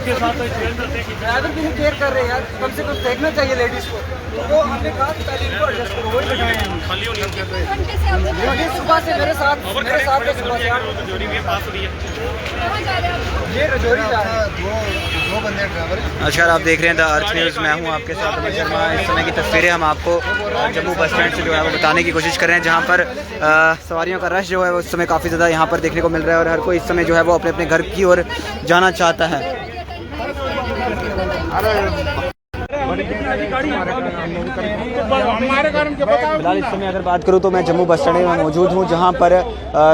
आपके साथ ड्राइवर की केयर कर रहे हैं यार, कम से कम देखना चाहिए लेडीज को। तो हमने कहा कि तालीम को एडजस्ट करो, वही बैठाए हैं हम। ये सुबह से मेरे साथ सुबह से ये रजौरी जा रहे हैं, दो बंदे ड्राइवर। नमस्कार, आप देख रहे हैं द अर्थ न्यूज़, मैं हूं आपके साथ अमर शर्मा। इस समय की तस्वीरें हम आपको जम्मू बस स्टैंड से जो है वो बताने की कोशिश कर रहे हैं, जहां पर सवारियों का रश जो है वो इस समय काफ़ी ज़्यादा यहां पर देखने को मिल रहा है और हर कोई इस समय जो है वो अपने अपने घर की ओर जाना चाहता है। फिलहाल इस समय अगर बात करूं तो मैं जम्मू बस स्टैंड में मौजूद हूं, जहां पर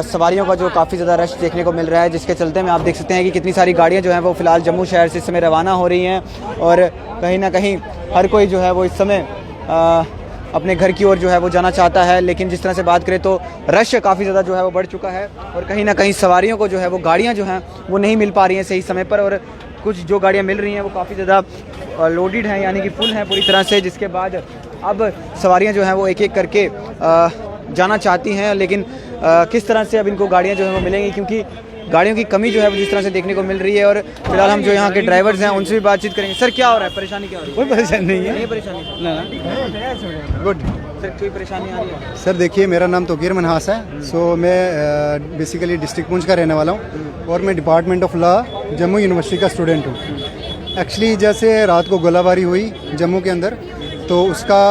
सवारियों का जो काफ़ी ज़्यादा रश देखने को मिल रहा है, जिसके चलते में आप देख सकते हैं कि कितनी सारी गाड़ियां जो हैं वो फ़िलहाल जम्मू शहर से इस समय रवाना हो रही हैं और कहीं ना कहीं हर कोई जो है वो इस समय अपने घर की ओर जो है वो जाना चाहता है। लेकिन जिस तरह से बात करें तो रश काफ़ी ज़्यादा जो है वो बढ़ चुका है और कहीं ना कहीं सवारियों को जो है वो गाड़ियाँ जो हैं वो नहीं मिल पा रही हैं सही समय पर, और कुछ जो गाड़ियाँ मिल रही हैं वो काफ़ी ज़्यादा लोडेड हैं, यानी कि फुल हैं पूरी तरह से, जिसके बाद अब सवारियां जो हैं वो एक एक करके जाना चाहती हैं। लेकिन किस तरह से अब इनको गाड़ियां जो हैं वो मिलेंगी, क्योंकि गाड़ियों की कमी जो है वो जिस तरह से देखने को मिल रही है। और फिलहाल हम जो यहाँ के ड्राइवर्स हैं उनसे भी बातचीत करेंगे। सर, क्या हो रहा है, परेशानी क्या हो रही है? कोई परेशानी नहीं है। नहीं परेशानी, गुड सर, कोई परेशानी आ रही है? सर देखिए, मेरा नाम तोकीर मनहास है। सो मैं बेसिकली डिस्ट्रिक्ट पुंछ का रहने वाला हूँ और मैं department of law Jammu university का स्टूडेंट हूँ। एक्चुअली जैसे रात को गोलाबारी हुई जम्मू के अंदर, तो उसका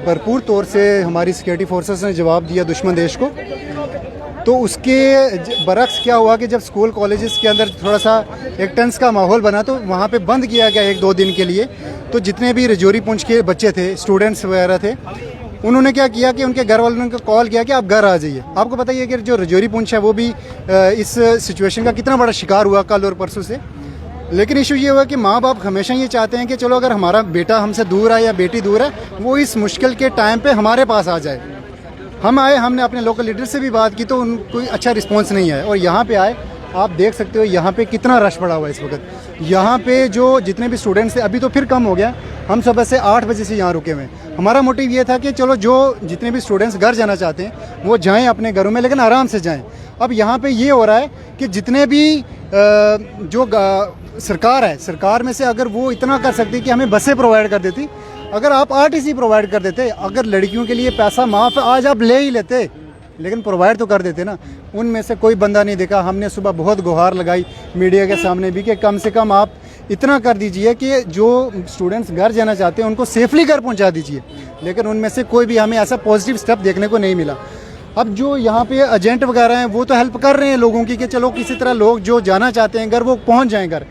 भरपूर तौर से हमारी सिक्योरिटी फोर्सेस ने जवाब दिया दुश्मन देश को। तो उसके बरक्स क्या हुआ कि जब स्कूल कॉलेजेस के अंदर थोड़ा सा एक टेंस का माहौल बना, तो वहाँ पे बंद किया गया 1-2 दिन के लिए। तो जितने भी रजौरी पुंछ के बच्चे थे, स्टूडेंट्स वगैरह थे, उन्होंने क्या किया कि उनके घर वालों ने कॉल किया कि आप घर आ जाइए। आपको पता ही है कि जो रजौरी पुंछ है वो भी इस सिचुएशन का कितना बड़ा शिकार हुआ कल और परसों से। लेकिन इशू ये हुआ कि माँ बाप हमेशा ये चाहते हैं कि चलो अगर हमारा बेटा हमसे दूर है या बेटी दूर है, वो इस मुश्किल के टाइम पे हमारे पास आ जाए। हम आए, हमने अपने लोकल लीडर से भी बात की तो उनको अच्छा रिस्पांस नहीं है। और यहाँ पे आए, आप देख सकते हो यहाँ पे कितना रश पड़ा हुआ है इस वक्त। यहाँ पे जो जितने भी स्टूडेंट्स थे, अभी तो फिर कम हो गया, हम सुबह से 8 बजे से यहाँ रुके हुए हैं। हमारा मोटिव ये था कि चलो जो जितने भी स्टूडेंट्स घर जाना चाहते हैं वो जाएँ अपने घरों में, लेकिन आराम से जाएँ। अब यहाँ पे ये हो रहा है कि जितने भी जो सरकार है, सरकार में से अगर वो इतना कर सकती कि हमें बसें प्रोवाइड कर देती, अगर आप आरटीसी प्रोवाइड कर देते, अगर लड़कियों के लिए पैसा माफ़ आज आप ले ही लेते, लेकिन प्रोवाइड तो कर देते ना। उनमें से कोई बंदा नहीं दिखा। हमने सुबह बहुत गुहार लगाई मीडिया के सामने भी कि कम से कम आप इतना कर दीजिए कि जो स्टूडेंट्स घर जाना चाहते हैं उनको सेफली घर पहुंचा दीजिए, लेकिन उनमें से कोई भी हमें ऐसा पॉजिटिव स्टेप देखने को नहीं मिला। अब जो यहाँ पे एजेंट वगैरह हैं वो तो हेल्प कर रहे हैं लोगों की कि चलो किसी तरह लोग जो जाना चाहते हैं घर वो पहुँच जाएँ घर।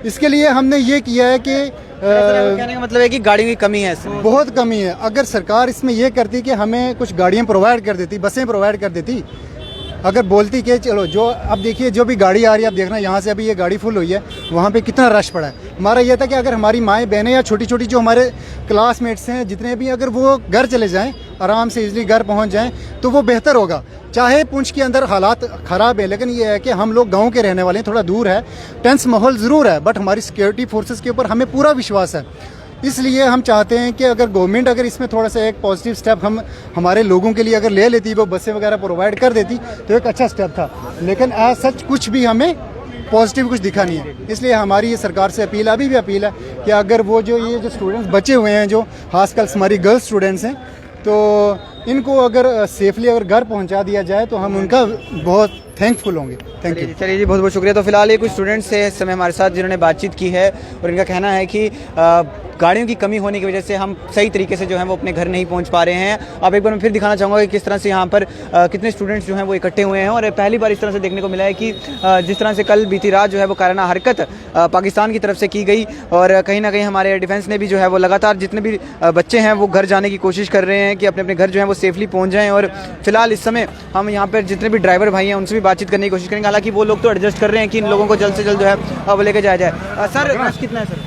इसके लिए हमने ये किया है कि कहने का मतलब है कि गाड़ियों की कमी है, बहुत कमी है। अगर सरकार इसमें ये करती कि हमें कुछ गाड़ियाँ प्रोवाइड कर देती, बसें प्रोवाइड कर देती, अगर बोलती कि चलो जो अब देखिए जो भी गाड़ी आ रही है, आप देखना यहाँ से अभी ये गाड़ी फुल हुई है, वहाँ पे कितना रश पड़ा है। हमारा ये था कि अगर हमारी माएँ बहनें या छोटी छोटी जो हमारे क्लासमेट्स हैं जितने भी, अगर वो घर चले जाएँ, आराम से इजली घर पहुँच जाएँ तो वो बेहतर होगा। चाहे पुंछ के अंदर हालात ख़राब है, लेकिन ये है कि हम लोग गांव के रहने वाले हैं, थोड़ा दूर है, टेंस माहौल ज़रूर है, बट हमारी सिक्योरिटी फोर्सेस के ऊपर हमें पूरा विश्वास है। इसलिए हम चाहते हैं कि अगर गवर्नमेंट अगर इसमें थोड़ा सा एक पॉजिटिव स्टेप हम हमारे लोगों के लिए अगर ले लेती, वो बसें वगैरह प्रोवाइड कर देती, तो एक अच्छा स्टेप था। लेकिन एज सच कुछ भी हमें पॉजिटिव कुछ दिखा नहीं है। इसलिए हमारी ये सरकार से अपील, अभी भी अपील है कि अगर वो जो ये जो स्टूडेंट्स बचे हुए हैं, जो खासकर हमारी गर्ल्स स्टूडेंट्स हैं, तो इनको अगर सेफली अगर घर पहुंचा दिया जाए तो हम उनका बहुत थैंकफुल होंगे। Thank you. चलिए जी, बहुत बहुत शुक्रिया। तो फिलहाल ये कुछ स्टूडेंट्स हैं इस समय हमारे साथ जिन्होंने बातचीत की है और इनका कहना है कि गाड़ियों की कमी होने की वजह से हम सही तरीके से जो है वो अपने घर नहीं पहुंच पा रहे हैं। अब एक बार मैं फिर दिखाना चाहूँगा कि किस तरह से यहाँ पर कितने स्टूडेंट्स जो हैं वो इकट्ठे हुए हैं। और पहली बार इस तरह से देखने को मिला है कि जिस तरह से कल बीती रात जो है वो काराना हरकत पाकिस्तान की तरफ से की गई और कहीं ना कहीं हमारे डिफेंस ने भी जो है वो लगातार जितने भी बच्चे हैं वो घर जाने की कोशिश कर रहे हैं कि अपने अपने घर जो है वो सेफली पहुँच जाएँ। और फिलहाल इस समय हम यहाँ पर जितने भी ड्राइवर भाई हैं उनसे भी बातचीत करने की कोशिश करेंगे। हालांकि वो लोग तो एडजस्ट कर रहे हैं कि इन लोगों को जल्द से जल्द जो है वो लेके जाया जाए। सर, रश कितना है? सर,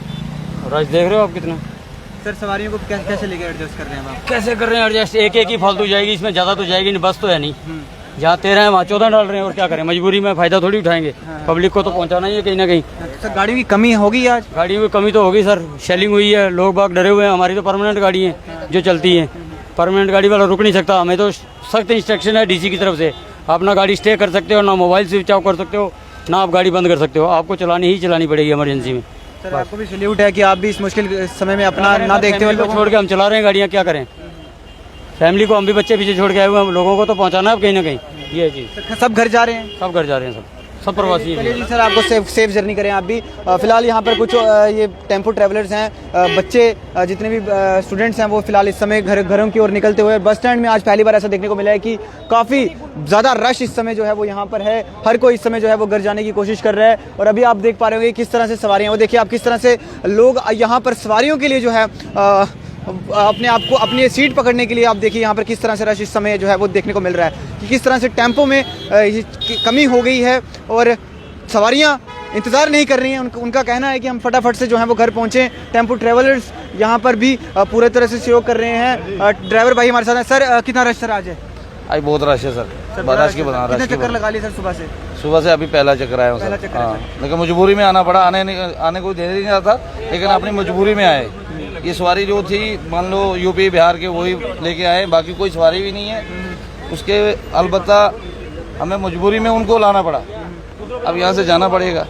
रश देख रहे हो आप कितना? सर, सवारियों को कैसे लेके एडजस्ट कर रहे हैं आप? कैसे कर रहे हैं एडजस्ट? एक ही फालतू जाएगी, इसमें ज़्यादा तो जाएगी नहीं, बस तो है नहीं। जहाँ 13 है वहाँ 14 डाल रहे हैं, और क्या करें, मजबूरी में फ़ायदा थोड़ी उठाएंगे। पब्लिक को तो पहुँचाना ही है कहीं ना कहीं। सर, गाड़ियों की कमी होगी आज? गाड़ियों की कमी तो होगी सर, शेलिंग हुई है, लोग बाग डरे हुए हैं। हमारी तो परमानेंट गाड़ी है जो चलती है, परमानेंट गाड़ी वाला रुक नहीं सकता। हमें तो सख्त इंस्ट्रक्शन है डीसी की तरफ से, अपना गाड़ी स्टे कर सकते हो, ना मोबाइल स्विच ऑफ कर सकते हो, ना आप गाड़ी बंद कर सकते हो, आपको चलानी ही चलानी पड़ेगी इमरजेंसी में। सर आपको भी सल्यूट है कि आप भी इस मुश्किल समय में अपना ना देखते हुए लोग छोड़ के हम चला रहे हैं गाड़ियाँ, क्या करें। फैमिली को हम भी बच्चे पीछे छोड़ के आए हुए हैं, लोगों को तो पहुँचाना है कहीं ना कहीं, ये चीज़। सब घर जा रहे हैं? सब घर जा रहे हैं, सब प्रवासी चलिए हैं। जी सर, आपको सेफ जर्नी करें आप भी। फिलहाल यहाँ पर कुछ ये टेम्पो ट्रैवलर्स हैं, बच्चे जितने भी स्टूडेंट्स हैं वो फिलहाल इस समय घरों की ओर निकलते हुए। बस स्टैंड में आज पहली बार ऐसा देखने को मिला है कि काफ़ी ज़्यादा रश इस समय जो है वो यहाँ पर है। हर कोई इस समय जो है वो घर जाने की कोशिश कर रहा है। और अभी आप देख पा रहे होंगे किस तरह से सवारियाँ, वो देखिए आप किस तरह से लोग यहाँ पर सवारियों के लिए जो है अपने आप को अपनी सीट पकड़ने के लिए, आप देखिए यहाँ पर किस तरह से रश इस समय जो है वो देखने को मिल रहा है कि किस तरह से टेम्पो में कमी हो गई है और सवारियां इंतज़ार नहीं कर रही हैं। उनका कहना है कि हम फटाफट से जो है वो घर पहुंचे। टेम्पो ट्रैवलर्स यहाँ पर भी पूरे तरह से सहयोग कर रहे हैं। ड्राइवर भाई हमारे साथ हैं। सर कितना रश सर आज है? आज बहुत रश है सर, रश की बना कितने चक्कर लगा लिए सर सुबह से अभी पहला चक्कर आया हूँ सर। हाँ, लेकिन मजबूरी में आना पड़ा, आने को देर ही नहीं था, लेकिन अपनी मजबूरी में आए। ये सवारी जो थी मान लो यूपी बिहार के वही लेके आए, बाकी कोई सवारी भी नहीं है उसके, अलबत्ता हमें मजबूरी में उनको लाना पड़ा। अब यहाँ से जाना पड़ेगा,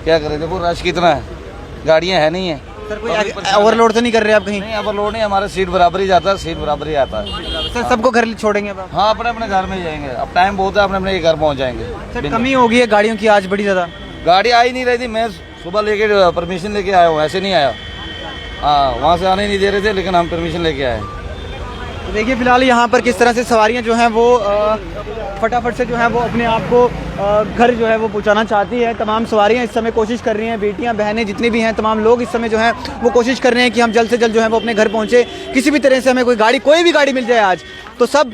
क्या करें। देखो रश कितना है, गाड़ियाँ है नहीं है। सर कोई ओवरलोड तो नहीं कर रहे आप कहीं? नहीं ओवरलोड नहीं, हमारा सीट बराबर ही जाता है, सीट बराबर ही आता है। सर सबको घर छोड़ेंगे अब? हाँ अपने अपने घर में जाएंगे, अब टाइम बहुत है, अपने अपने घर पहुँच जाएंगे। सर कमी हो गई है गाड़ियों की आज बड़ी ज़्यादा? गाड़ी आ ही नहीं रही थी, मैं सुबह लेके परमिशन लेके आया हूँ, ऐसे नहीं आया। हाँ वहाँ से आने नहीं दे रहे थे, लेकिन हम परमिशन लेके आए। तो देखिए फिलहाल यहाँ पर किस तरह से सवारियाँ जो हैं वो फटाफट से जो है वो अपने आप को घर जो है वो पहुँचाना चाहती है। तमाम सवारियाँ इस समय कोशिश कर रही हैं, बेटियाँ बहनें जितनी भी हैं, तमाम लोग इस समय जो हैं वो कोशिश कर रहे हैं कि हम जल्द से जल्द जो है वो अपने घर पहुँचे। किसी भी तरह से हमें कोई भी गाड़ी मिल जाए आज, तो सब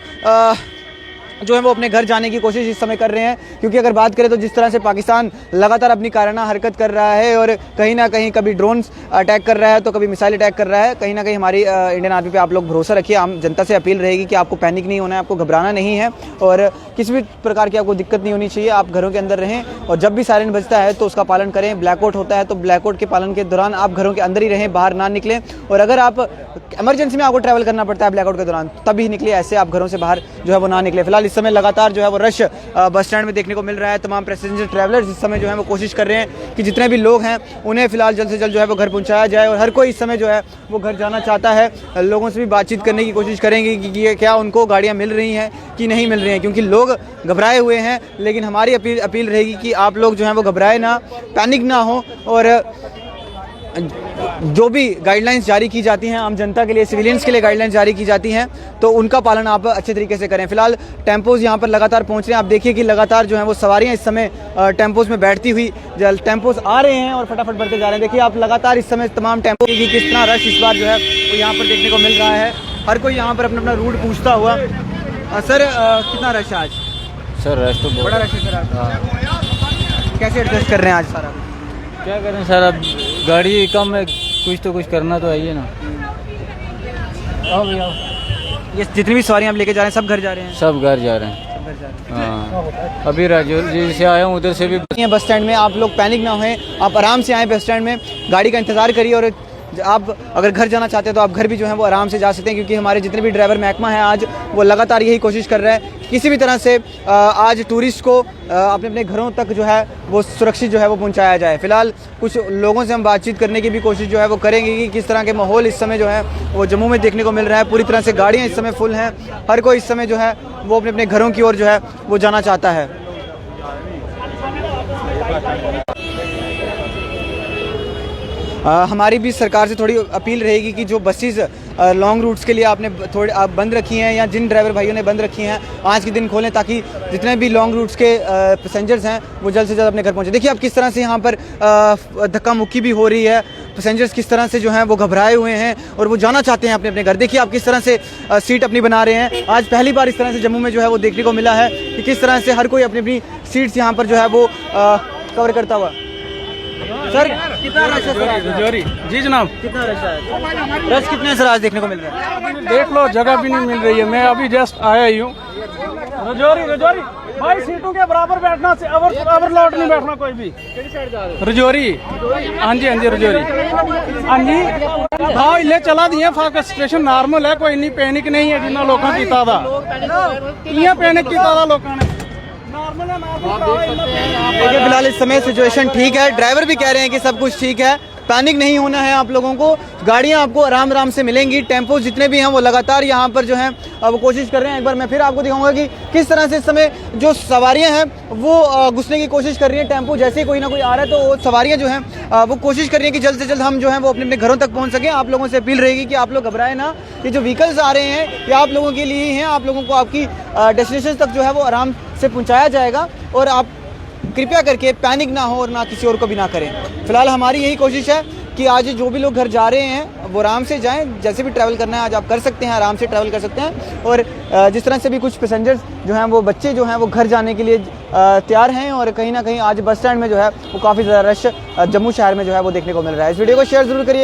जो है वो अपने घर जाने की कोशिश इस समय कर रहे हैं। क्योंकि अगर बात करें तो जिस तरह से पाकिस्तान लगातार अपनी काराना हरकत कर रहा है और कहीं ना कहीं कभी ड्रोन्स अटैक कर रहा है तो कभी मिसाइल अटैक कर रहा है, कहीं ना कहीं हमारी इंडियन आर्मी पे आप लोग भरोसा रखिए। आम जनता से अपील रहेगी कि आपको पैनिक नहीं होना है, आपको घबराना नहीं है और किसी भी प्रकार की आपको दिक्कत नहीं होनी चाहिए। आप घरों के अंदर रहें और जब भी सायरन बजता है तो उसका पालन करें। ब्लैकआउट होता है तो ब्लैकआउट के पालन के दौरान आप घरों के अंदर ही रहें, बाहर ना निकलें। और अगर आप इमरजेंसी में आपको ट्रैवल करना पड़ता है ब्लैकआउट के दौरान, तभी निकले, ऐसे आप घरों से बाहर जो है वो ना निकले। फिलहाल इस समय लगातार जो है वो रश बस स्टैंड में देखने को मिल रहा है। तमाम पैसेंजर ट्रैवलर्स इस समय जो है वो कोशिश कर रहे हैं कि जितने भी लोग हैं उन्हें फिलहाल जल्द से जल्द जो है वो घर पहुंचाया जाए। और हर कोई इस समय जो है वो घर जाना चाहता है। लोगों से भी बातचीत करने की कोशिश करेंगे कि ये क्या उनको गाड़ियाँ मिल रही हैं कि नहीं मिल रही हैं, क्योंकि लोग घबराए हुए हैं। लेकिन हमारी अपील रहेगी कि आप लोग जो हैं वो घबराए ना, पैनिक ना हो और जो भी गाइडलाइंस जारी की जाती हैं आम जनता के लिए, सिविलियंस के लिए गाइडलाइंस जारी की जाती हैं तो उनका पालन आप अच्छे तरीके से करें। फिलहाल टेम्पोज़ यहाँ पर लगातार पहुँच रहे हैं। आप देखिए कि लगातार जो है वो सवारियाँ इस समय टेम्पोज़ में बैठती हुई टेम्पोज़ आ रहे हैं और फटाफट बढ़ते जा रहे हैं। देखिए आप लगातार इस समय तमाम टेम्पो की किस तरह रश इस बार जो है वो यहाँ पर देखने को मिल रहा है। हर कोई यहाँ पर अपना अपना रूट पूछता हुआ। सर कितना रश है आज? सर रश तो बड़ा रश है सर आज। कैसे एडजस्ट कर रहे हैं आज सारा? क्या करें सर, अब गाड़ी कम है, कुछ तो कुछ करना तो है ही ना। आओ भैया, ये जितनी भी सवारियाँ आप लेके जा रहे हैं सब घर जा रहे हैं? सब घर जा रहे हैं। हाँ अभी राजौरी से आया हूँ, उधर से भी। बस स्टैंड में आप लोग पैनिक ना होएं, आप आराम से आएँ बस स्टैंड में, गाड़ी का इंतज़ार करिए। और आप अगर घर जाना चाहते हैं तो आप घर भी जो है वो आराम से जा सकते हैं, क्योंकि हमारे जितने भी ड्राइवर महकमा है आज वो लगातार यही कोशिश कर रहे हैं कि किसी भी तरह से आज टूरिस्ट को अपने अपने घरों तक जो है वो सुरक्षित जो है वो पहुंचाया जाए। फिलहाल कुछ लोगों से हम बातचीत करने की भी कोशिश जो है वो करेंगे कि किस तरह के माहौल इस समय जो है वो जम्मू में देखने को मिल रहा है। पूरी तरह से गाड़ियाँ इस समय फुल हैं, हर कोई इस समय जो है वो अपने अपने घरों की ओर जो है वो जाना चाहता है। हमारी भी सरकार से थोड़ी अपील रहेगी कि जो बसेस लॉन्ग रूट्स के लिए आपने थोड़े बंद रखी हैं या जिन ड्राइवर भाइयों ने बंद रखी हैं आज के दिन खोलें, ताकि जितने भी लॉन्ग रूट्स के पैसेंजर्स हैं वो जल्द से जल्द अपने घर पहुंचे। देखिए आप किस तरह से यहाँ पर धक्का मुक्की भी हो रही है, पैसेंजर्स किस तरह से जो हैं वो घबराए हुए हैं और वो जाना चाहते हैं अपने अपने घर। देखिए आप किस तरह से सीट अपनी बना रहे हैं। आज पहली बार इस तरह से जम्मू में जो है वो देखने को मिला है कि किस तरह से हर कोई अपनी अपनी सीट्स यहाँ पर जो है वो कवर करता हुआ। सर कितना रश है सर? रजौरी जी जनाब, कितना रश है? रश कितने सर आज देखने को मिल रहा है? देख लो जगह भी नहीं मिल रही है। मैं अभी जस्ट आया ही हूँ। रजौरी भाई सीटों के बराबर बैठना, ओवरलोड नहीं बैठना कोई भी। रजौरी हाँ जी रजौरी हाँ जी। हाँ इले चला दिए फाक स्टेशन नॉर्मल है, कोई नहीं पैनिक नहीं है जिन्ना लोगों कीता था। इयां पैनिक कीता था लोगों ने। देखिए फिलहाल इस समय सिचुएशन ठीक है, ड्राइवर भी कह रहे हैं कि सब कुछ ठीक है, पैनिक नहीं होना है आप लोगों को, गाड़ियां आपको आराम आराम से मिलेंगी। टेम्पो जितने भी हैं वो लगातार यहाँ पर जो हैं वो कोशिश कर रहे हैं। एक बार मैं फिर आपको दिखाऊंगा कि किस तरह से इस समय जो सवारियां हैं वो घुसने की कोशिश कर रही हैं। टेम्पो जैसे ही कोई ना कोई आ रहा है तो वो सवारियां जो हैं वो कोशिश कर रही हैं कि जल्द से जल्द हम जो हैं वो अपने अपने घरों तक पहुँच सकें। आप लोगों से अपील रहेगी कि आप लोग घबराएं ना, ये जो व्हीकल्स आ रहे हैं ये आप लोगों के लिए ही हैं, आप लोगों को आपकी डेस्टिनेशन तक जो है वो आराम से पहुँचाया जाएगा और आप कृपया करके पैनिक ना हो और ना किसी और को भी ना करें। फिलहाल हमारी यही कोशिश है कि आज जो भी लोग घर जा रहे हैं वो आराम से जाएं, जैसे भी ट्रैवल करना है आज आप कर सकते हैं, आराम से ट्रैवल कर सकते हैं। और जिस तरह से भी कुछ पैसेंजर्स जो हैं वो बच्चे जो हैं वो घर जाने के लिए तैयार हैं और कहीं ना कहीं आज बस स्टैंड में जो है वो काफ़ी ज़्यादा रश जम्मू शहर में जो है वो देखने को मिल रहा है। इस वीडियो को शेयर ज़रूर करिए।